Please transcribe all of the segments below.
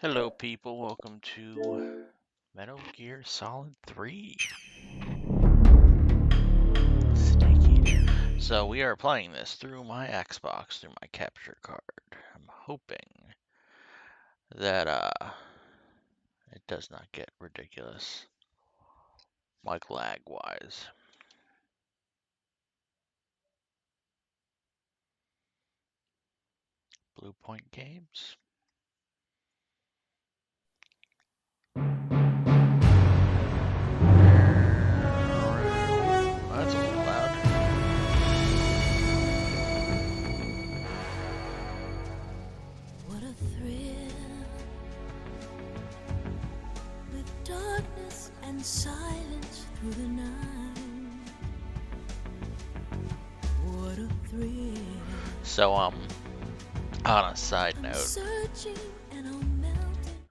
Hello, people. Welcome to Metal Gear Solid 3. Sneaky. So we are playing this through my Xbox, through my capture card. I'm hoping that it does not get ridiculous, like lag-wise. Blue Point Games. That's a little loud. What a thrill, with darkness and silence through the night. What a thrill. So, on a side I'm note, searching and I'm melting.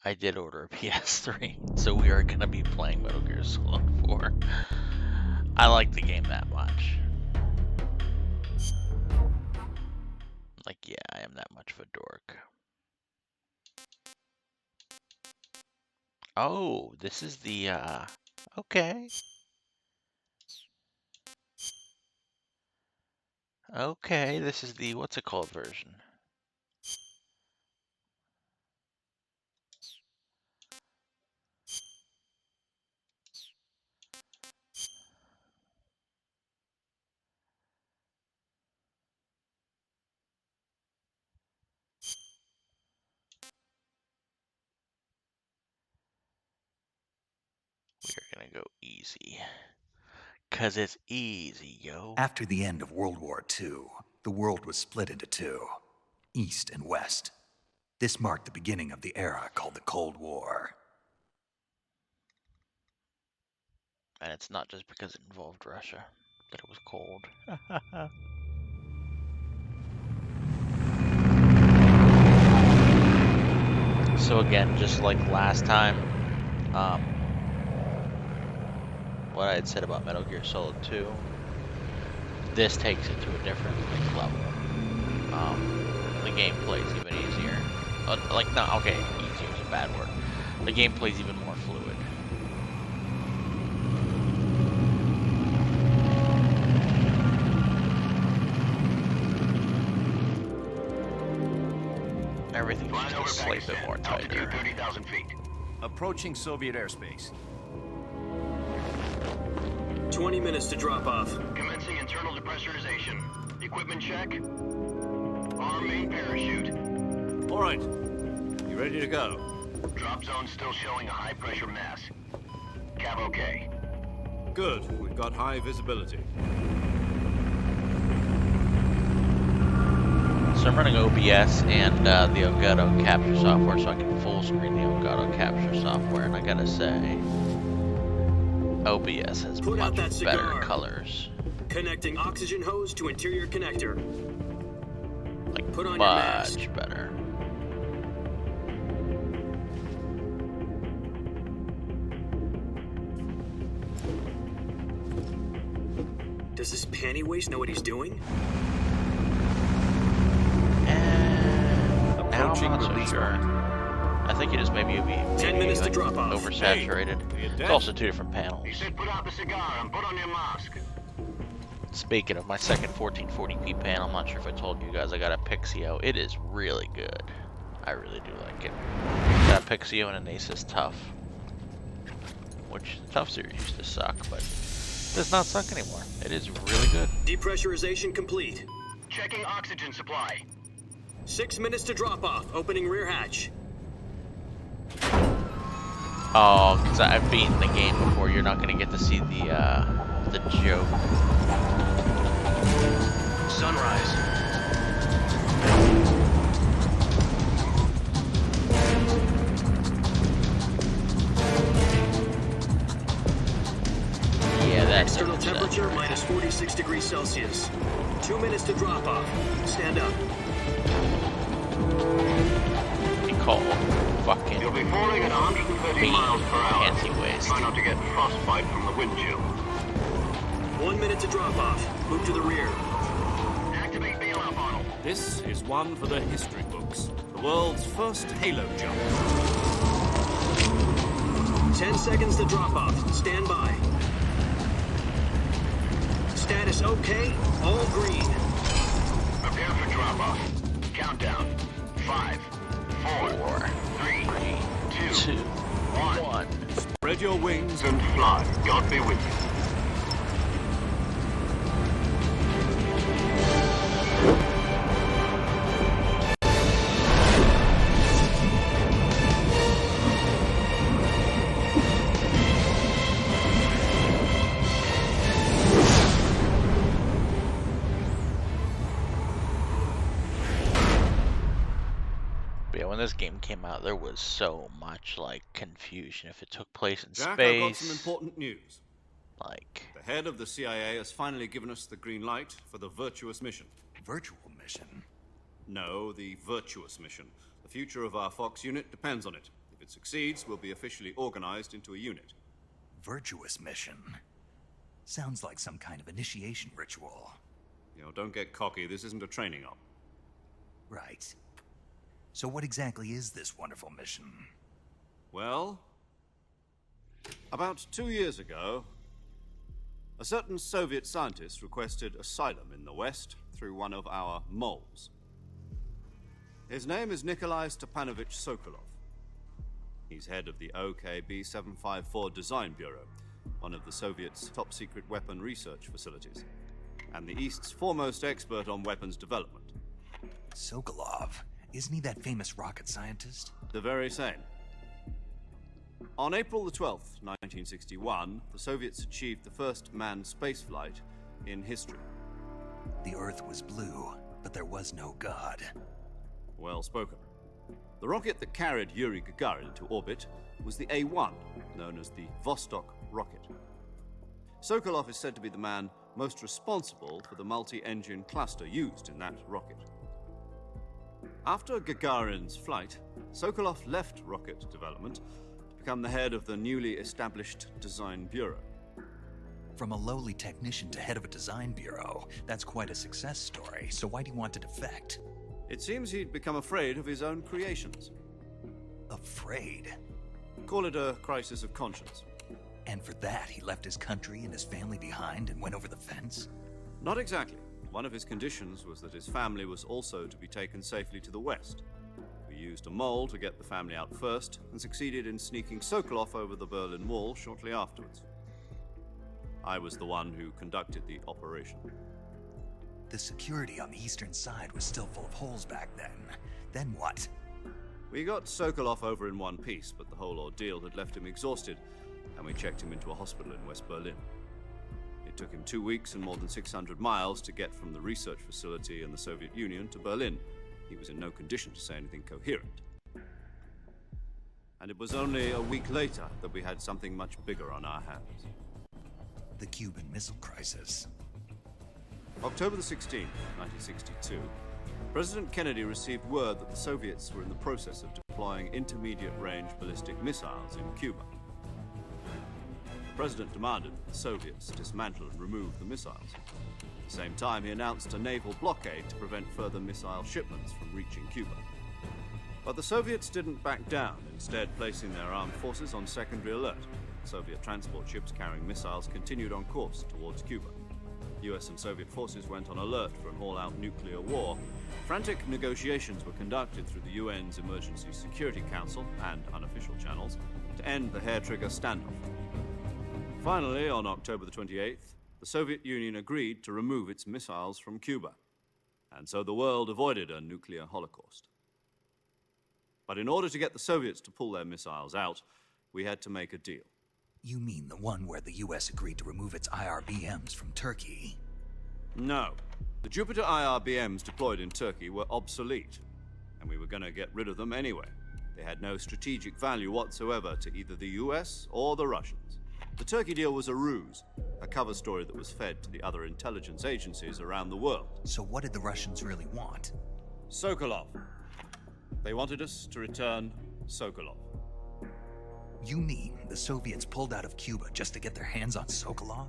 I did order a PS3, so we are going to be playing Metal Gear Solid 4. I like the game that much. Like, yeah, I am that much of a dork. Oh, this is the, okay. Okay, this is the, what's it called version? We're gonna go easy. 'Cause it's easy, yo. After the end of World War II, the world was split into two, East and West. This marked the beginning of the era called the Cold War. And it's not just because it involved Russia, that it was cold. So again, just like last time, what I had said about Metal Gear Solid 2, this takes it to a different level. The gameplay's even easier. Okay, easier is a bad word. The gameplay's even more fluid. Everything's just a slight bit more tighter. 30,000 feet. Approaching Soviet airspace. 20 minutes to drop off. Commencing internal depressurization. Equipment check. Arm main parachute. All right. You ready to go? Drop zone still showing a high pressure mass. Cav okay. Good. We've got high visibility. So I'm running OBS and the Elgato capture software so I can full screen the Elgato capture software, and I gotta say, OBS has Put out much that better cigar. colors. Connecting oxygen hose to interior connector. Like, Put on your mask. much better. Does this panty waste know what he's doing? And now I'm Approaching not so release sure. I think it is maybe 10 minutes to like drop off. oversaturated. Hey, are you It's deaf? also two different panels. He said put out the cigar and put on your mask. Speaking of my second 1440p panel, I'm not sure if I told you guys I got a Pixio. It is really good. I really do like it. Got a Pixio and an Asus Tough. Which the Tough series used to suck, but does not suck anymore. It is really good. Depressurization complete. Checking oxygen supply. 6 minutes to drop off. Opening rear hatch. Oh, because I've beaten the game before. You're not going to get to see the joke. Sunrise. Yeah, that's External temperature minus 46 degrees Celsius. 2 minutes to drop off. Stand up. Be cold. Fucking You'll be falling at 130 Beat miles per hour. Fancy waist. Try not to get frostbite from the wind chill. 1 minute to drop off. Move to the rear. Activate bailout model. This is one for the history books. The world's first halo jump. 10 seconds to drop off. Stand by. Status okay. All green. Prepare for drop-off. Countdown. 5, 4, 3, 2, 1. Spread your wings And fly. God be with you. But yeah, when this game came out, there was so much like confusion if it took place in Jack, space. I've got some important news. Like, The head of the CIA has finally given us the green light for the Virtuous mission. Virtual mission? No, the Virtuous mission. The future of our Fox unit depends on it. If it succeeds, we'll be officially organized into a unit. Virtuous mission? Sounds like some kind of initiation ritual. You know, don't get cocky. This isn't a training op. Right. So what exactly is this wonderful mission? Well, about 2 years ago, a certain Soviet scientist requested asylum in the West through one of our moles. His name is Nikolai Stepanovich Sokolov. He's head of the OKB-754 Design Bureau, one of the Soviets' top-secret weapon research facilities, and the East's foremost expert on weapons development. Sokolov? Isn't he that famous rocket scientist? The very same. On April the 12th, 1961, the Soviets achieved the first manned spaceflight in history. The Earth was blue, but there was no God. Well spoken. The rocket that carried Yuri Gagarin into orbit was the A-1, known as the Vostok rocket. Sokolov is said to be the man most responsible for the multi-engine cluster used in that rocket. After Gagarin's flight, Sokolov left rocket development to become the head of the newly established Design Bureau. From a lowly technician to head of a design bureau, that's quite a success story, so why do you want to defect? It seems he'd become afraid of his own creations. Afraid? Call it a crisis of conscience. And for that, he left his country and his family behind and went over the fence? Not exactly. One of his conditions was that his family was also to be taken safely to the West. We used a mole to get the family out first, and succeeded in sneaking Sokolov over the Berlin Wall shortly afterwards. I was the one who conducted the operation. The security on the eastern side was still full of holes back then. Then what? We got Sokolov over in one piece, but the whole ordeal had left him exhausted, and we checked him into a hospital in West Berlin. It took him 2 weeks and more than 600 miles to get from the research facility in the Soviet Union to Berlin. He was in no condition to say anything coherent. And it was only a week later that we had something much bigger on our hands. The Cuban Missile Crisis. October the 16th, 1962, President Kennedy received word that the Soviets were in the process of deploying intermediate-range ballistic missiles in Cuba. The President demanded that the Soviets dismantle and remove the missiles. At the same time, he announced a naval blockade to prevent further missile shipments from reaching Cuba. But the Soviets didn't back down, instead placing their armed forces on secondary alert. Soviet transport ships carrying missiles continued on course towards Cuba. US and Soviet forces went on alert for an all-out nuclear war. Frantic negotiations were conducted through the UN's Emergency Security Council and unofficial channels to end the hair-trigger standoff. Finally, on October the 28th, the Soviet Union agreed to remove its missiles from Cuba, and so the world avoided a nuclear holocaust. But in order to get the Soviets to pull their missiles out, we had to make a deal. You mean the one where the US agreed to remove its IRBMs from Turkey? No. The Jupiter IRBMs deployed in Turkey were obsolete, and we were going to get rid of them anyway. They had no strategic value whatsoever to either the US or the Russians. The Turkey deal was a ruse, a cover story that was fed to the other intelligence agencies around the world. So what did the Russians really want? Sokolov. They wanted us to return Sokolov. You mean the Soviets pulled out of Cuba just to get their hands on Sokolov?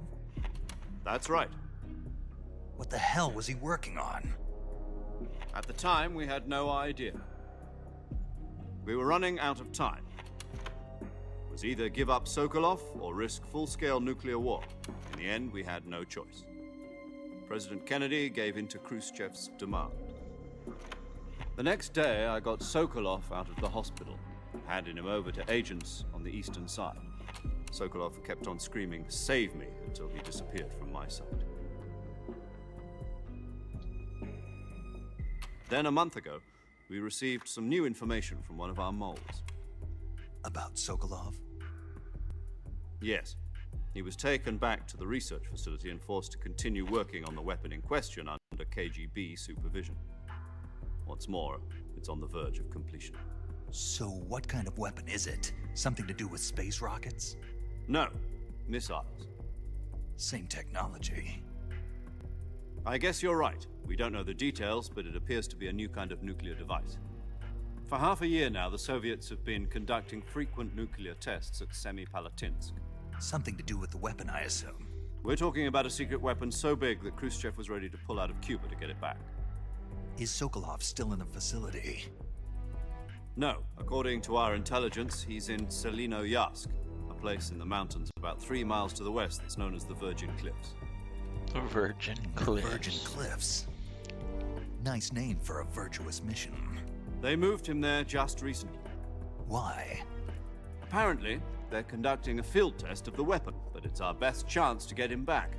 That's right. What the hell was he working on? At the time, we had no idea. We were running out of time. It was either give up Sokolov or risk full-scale nuclear war. In the end, we had no choice. President Kennedy gave in to Khrushchev's demand. The next day, I got Sokolov out of the hospital, handing him over to agents on the eastern side. Sokolov kept on screaming, "Save me," until he disappeared from my sight. Then, a month ago, we received some new information from one of our moles. About Sokolov? Yes. He was taken back to the research facility and forced to continue working on the weapon in question under KGB supervision. What's more, it's on the verge of completion. So what kind of weapon is it? Something to do with space rockets? No, missiles. Same technology. I guess you're right. We don't know the details, but it appears to be a new kind of nuclear device. For half a year now, the Soviets have been conducting frequent nuclear tests at Semipalatinsk. Something to do with the weapon, I assume. We're talking about a secret weapon so big that Khrushchev was ready to pull out of Cuba to get it back. Is Sokolov still in the facility? No, according to our intelligence, he's in Selino-Yarsk, a place in the mountains about 3 miles to the west that's known as the Virgin Cliffs. The Virgin Cliffs. Virgin Cliffs. Nice name for a virtuous mission. They moved him there just recently. Why? Apparently, they're conducting a field test of the weapon, but it's our best chance to get him back.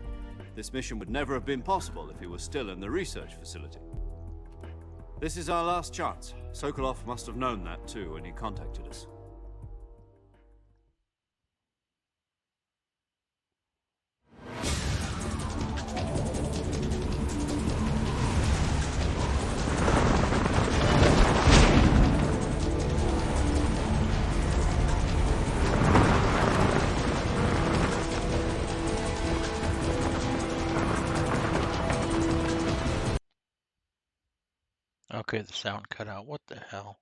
This mission would never have been possible if he was still in the research facility. This is our last chance. Sokolov must have known that too when he contacted us. Okay, the sound cut out. What the hell?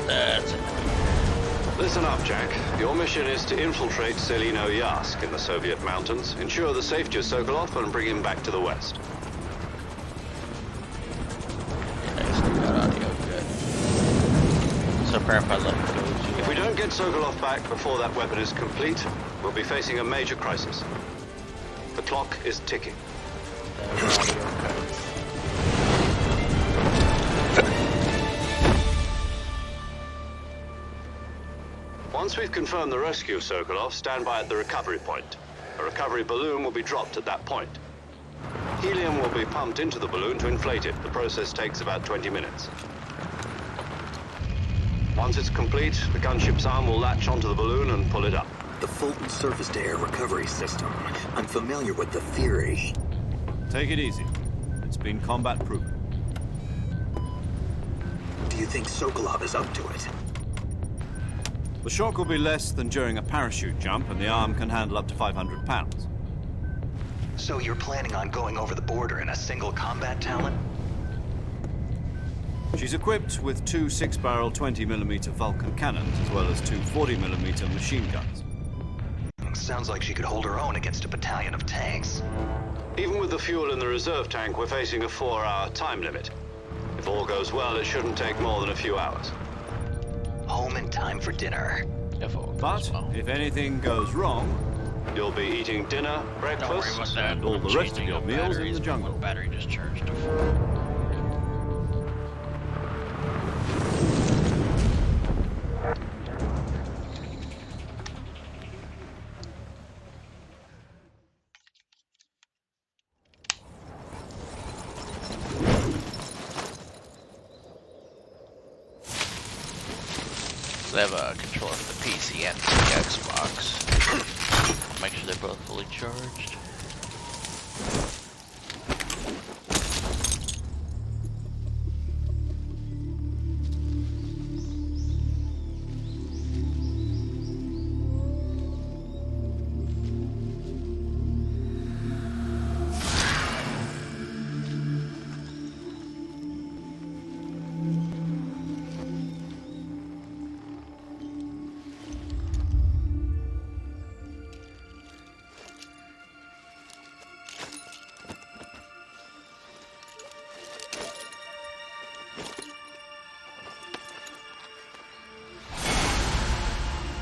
That's it. Listen up, Jack. Your mission is to infiltrate Selino-Yarsk in the Soviet mountains, ensure the safety of Sokolov, and bring him back to the west. Nice, got audio good. So perhaps I let it go. If we don't get Sokolov back before that weapon is complete, we'll be facing a major crisis. The clock is ticking. Once we've confirmed the rescue of Sokolov, stand by at the recovery point. A recovery balloon will be dropped at that point. Helium will be pumped into the balloon to inflate it. The process takes about 20 minutes. Once it's complete, the gunship's arm will latch onto the balloon and pull it up. The Fulton surface-to-air recovery system. I'm familiar with the theory. Take it easy. It's been combat-proven. Do you think Sokolov is up to it? The shock will be less than during a parachute jump, and the arm can handle up to 500 pounds. So you're planning on going over the border in a single combat talon? She's equipped with 2 6-barrel 20mm Vulcan cannons, as well as 2 40mm machine guns. Sounds like she could hold her own against a battalion of tanks. Even with the fuel in the reserve tank, we're facing a 4-hour time limit. If all goes well, it shouldn't take more than a few hours. Home in time for dinner. If all goes But well. if anything goes wrong, You'll be eating dinner, Don't worry breakfast, about that. and all I'm the rest of changing your up meals in batteries the when jungle. one battery just charged to full. They have a controller for the PC and for the Xbox. Make sure they're both fully charged.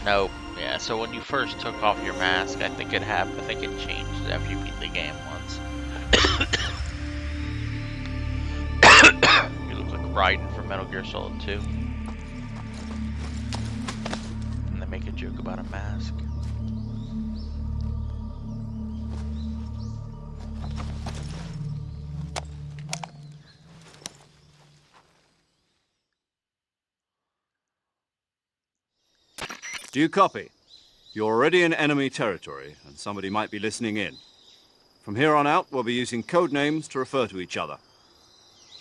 Nope. Yeah, so when you first took off your mask, I think it changed after you beat the game once. You look like Raiden from Metal Gear Solid 2. And they make a joke about a mask. Do you copy? You're already in enemy territory, and somebody might be listening in. From here on out, we'll be using code names to refer to each other.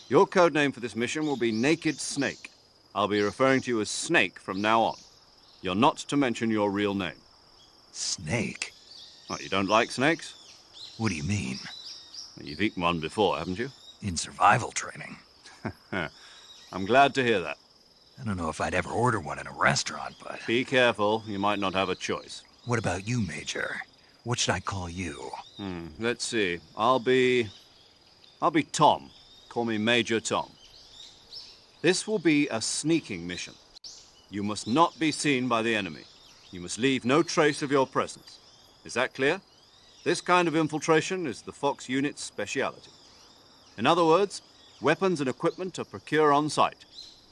Your code name for this mission will be Naked Snake. I'll be referring to you as Snake from now on. You're not to mention your real name. Snake? Oh, you don't like snakes? What do you mean? You've eaten one before, haven't you? In survival training. I'm glad to hear that. I don't know if I'd ever order one in a restaurant, but... Be careful, you might not have a choice. What about you, Major? What should I call you? Let's see. I'll be Tom. Call me Major Tom. This will be a sneaking mission. You must not be seen by the enemy. You must leave no trace of your presence. Is that clear? This kind of infiltration is the Fox unit's speciality. In other words, weapons and equipment are procured on site.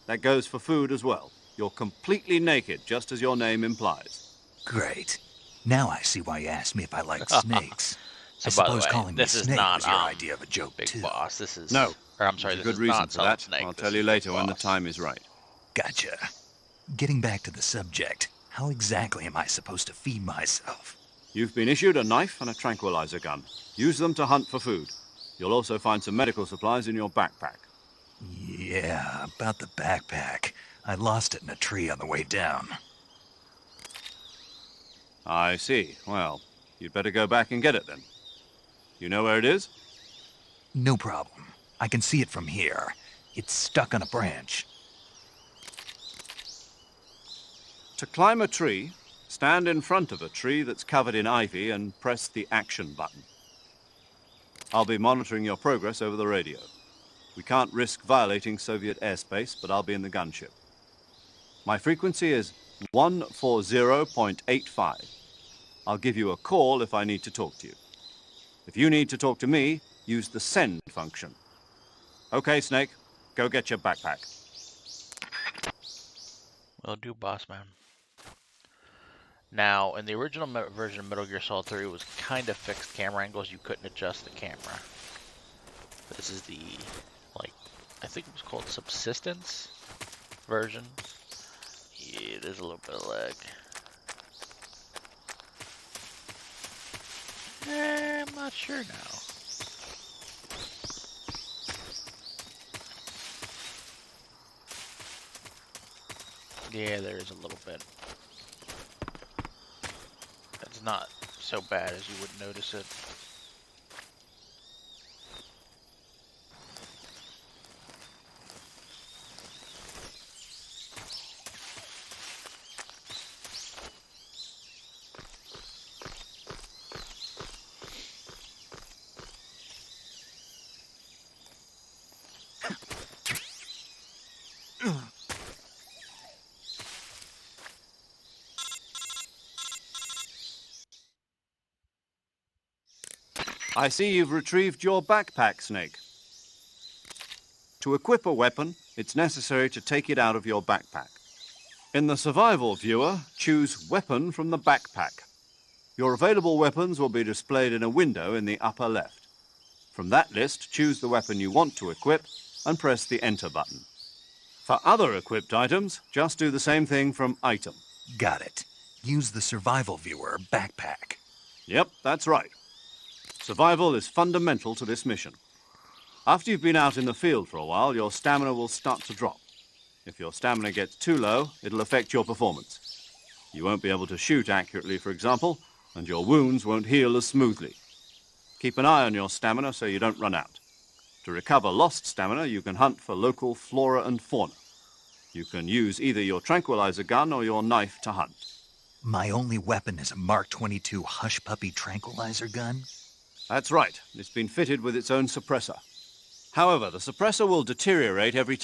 That goes for food as well. You're completely naked, just as your name implies. Great. Now I see why you asked me if I like snakes. So I by the suppose way, calling me this is Snake not was your idea of a joke, Big too. Boss. This is No. Or I'm sorry, There's this a good is reason not for Solid that. Snake. I'll This tell is you Big later when the Boss. time is right. Gotcha. Getting back to the subject, how exactly am I supposed to feed myself? You've been issued a knife and a tranquilizer gun. Use them to hunt for food. You'll also find some medical supplies in your backpack. Yeah, about the backpack. I lost it in a tree on the way down. I see. Well, you'd better go back and get it then. You know where it is? No problem. I can see it from here. It's stuck on a branch. To climb a tree, stand in front of a tree that's covered in ivy and press the action button. I'll be monitoring your progress over the radio. We can't risk violating Soviet airspace, but I'll be in the gunship. My frequency is 140.85. I'll give you a call if I need to talk to you. If you need to talk to me, use the send function. Okay, Snake, go get your backpack. Will do, boss man. Now, in the original version of Metal Gear Solid 3, it was kind of fixed camera angles. You couldn't adjust the camera. This is the, like, I think it was called Subsistence version. Yeah, there's a little bit of lag. I'm not sure now. Yeah, there is a little bit. That's not so bad as you would notice it. I see you've retrieved your backpack, Snake. To equip a weapon, it's necessary to take it out of your backpack. In the survival viewer, choose Weapon from the backpack. Your available weapons will be displayed in a window in the upper left. From that list, choose the weapon you want to equip and press the Enter button. For other equipped items, just do the same thing from Item. Got it. Use the survival viewer backpack. Yep, that's right. Survival is fundamental to this mission. After you've been out in the field for a while, your stamina will start to drop. If your stamina gets too low, it'll affect your performance. You won't be able to shoot accurately, for example, and your wounds won't heal as smoothly. Keep an eye on your stamina so you don't run out. To recover lost stamina, you can hunt for local flora and fauna. You can use either your tranquilizer gun or your knife to hunt. My only weapon is a Mark 22 Hush Puppy tranquilizer gun? That's right. It's been fitted with its own suppressor. However, the suppressor will deteriorate every time